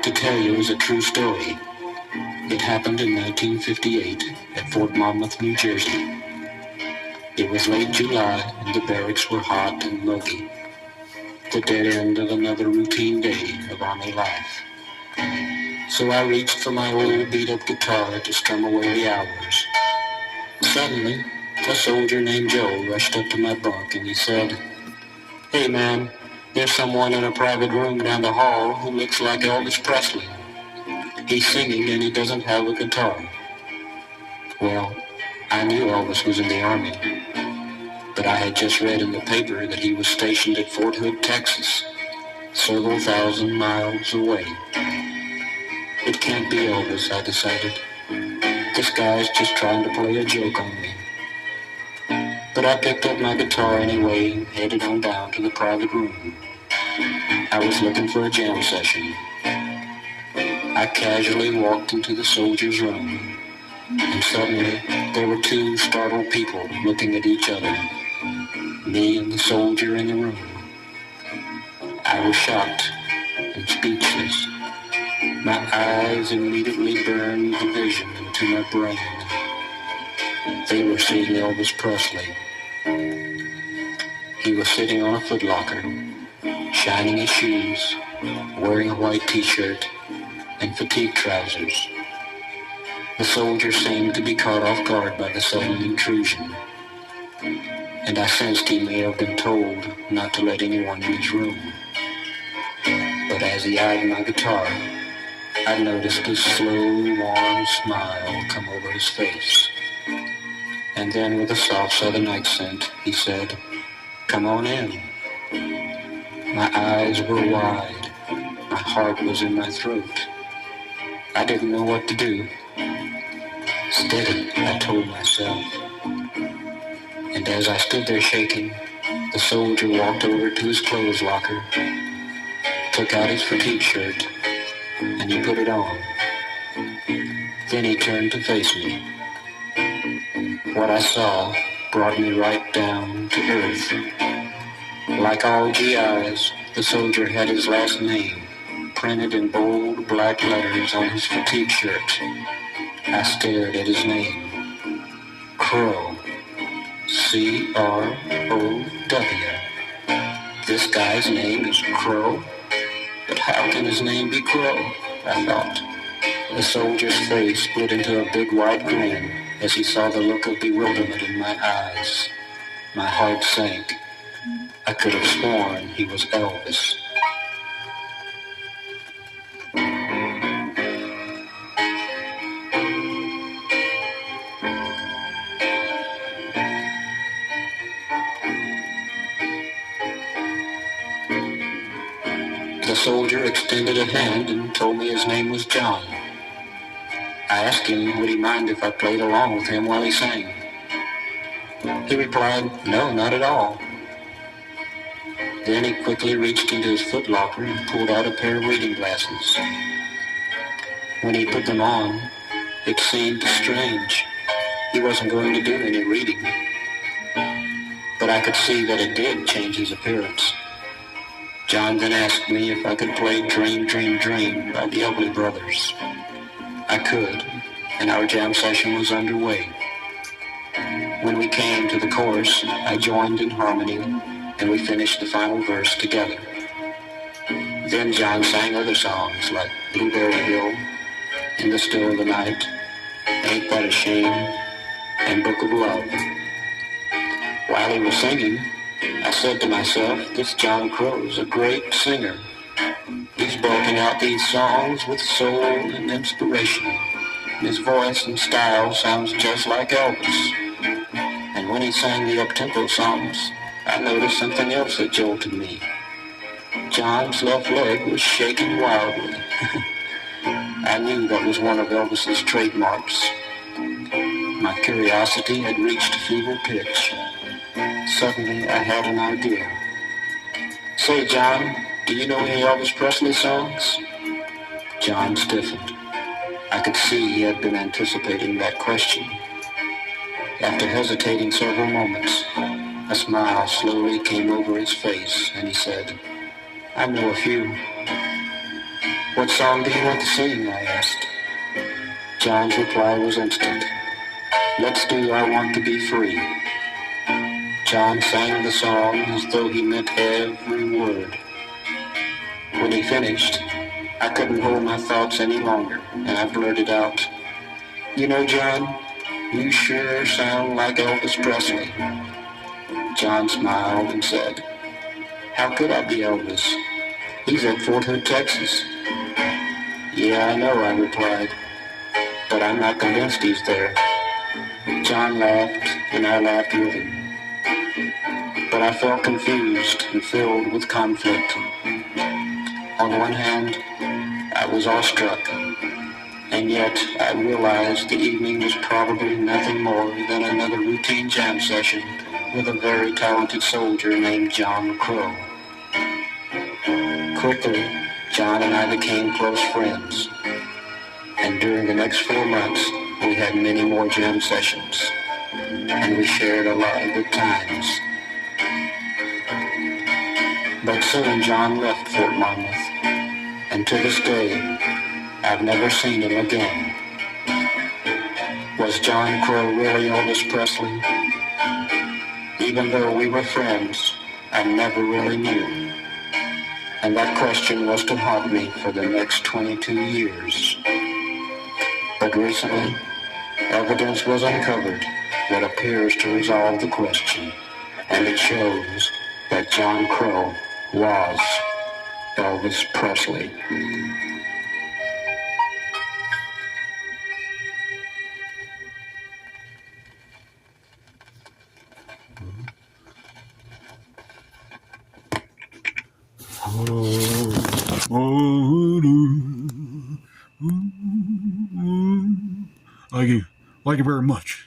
to tell you is a true story. It happened in 1958 at Fort Monmouth, New Jersey. It was late July and the barracks were hot and muggy. The dead end of another routine day of Army life. So I reached for my old beat-up guitar to strum away the hours. Suddenly, a soldier named Joe rushed up to my bunk and he said, "Hey man, there's someone in a private room down the hall who looks like Elvis Presley. He's singing and he doesn't have a guitar." Well, I knew Elvis was in the Army, but I had just read in the paper that he was stationed at Fort Hood, Texas, several thousand miles away. It can't be Elvis, I decided. This guy's just trying to play a joke on me. But I picked up my guitar anyway and headed on down to the private room. I was looking for a jam session. I casually walked into the soldier's room, and suddenly there were two startled people looking at each other, me and the soldier in the room. I was shocked and speechless. My eyes immediately burned the vision into my brain. They were seeing Elvis Presley. He was sitting on a footlocker, shining his shoes, wearing a white t-shirt and fatigue trousers. The soldier seemed to be caught off guard by the sudden intrusion, and I sensed he may have been told not to let anyone in his room. But as he eyed my guitar, I noticed a slow, warm smile come over his face. And then with a soft southern accent, he said, "Come on in." My eyes were wide. My heart was in my throat. I didn't know what to do. "Steady," I told myself. And as I stood there shaking, the soldier walked over to his clothes locker, took out his fatigue shirt, and he put it on. Then he turned to face me. What I saw brought me right down to earth. Like all GIs, the soldier had his last name printed in bold black letters on his fatigue shirt. I stared at his name. Crow. C-R-O-W. This guy's name is Crow? But how can his name be Crow? I thought. The soldier's face split into a big wide grin as he saw the look of bewilderment in my eyes. My heart sank. I could have sworn he was Elvis. The soldier extended a hand and told me his name was John. I asked him would he mind if I played along with him while he sang. He replied, "No, not at all." Then he quickly reached into his footlocker and pulled out a pair of reading glasses. When he put them on, it seemed strange. He wasn't going to do any reading. But I could see that it did change his appearance. John then asked me if I could play Dream, Dream, Dream by the Everly Brothers. I could, and our jam session was underway. When we came to the chorus, I joined in harmony, and we finished the final verse together. Then John sang other songs like Blueberry Hill, In the Still of the Night, Ain't That a Shame, and Book of Love. While he was singing, I said to myself, this John Crow's a great singer. He's belting out these songs with soul and inspiration. His voice and style sounds just like Elvis. And when he sang the up-tempo songs, I noticed something else that jolted me. John's left leg was shaking wildly. I knew that was one of Elvis's trademarks. My curiosity had reached fever pitch. Suddenly, I had an idea. "Say, John, do you know any Elvis Presley songs?" John stiffened. I could see he had been anticipating that question. After hesitating several moments, a smile slowly came over his face, and he said, "I know a few." "What song do you want to sing?" I asked. John's reply was instant. "Let's do I Want to Be Free." John sang the song as though he meant every word. When he finished, I couldn't hold my thoughts any longer, and I blurted out, "You know, John, you sure sound like Elvis Presley." John smiled and said, "How could I be Elvis? He's at Fort Hood, Texas." "Yeah, I know," I replied, "but I'm not convinced he's there." John laughed, and I laughed with him. But I felt confused and filled with conflict. On one hand, I was awestruck, and yet I realized the evening was probably nothing more than another routine jam session with a very talented soldier named John Crow. Quickly, John and I became close friends, and during the next 4 months, we had many more jam sessions, and we shared a lot of good times. But soon John left Fort Monmouth, and to this day, I've never seen him again. Was John Crow really Elvis Presley? Even though we were friends, I never really knew. And that question was to haunt me for the next 22 years. But recently, evidence was uncovered that appears to resolve the question, and it shows that John Crow was Elvis Presley. Thank you very much.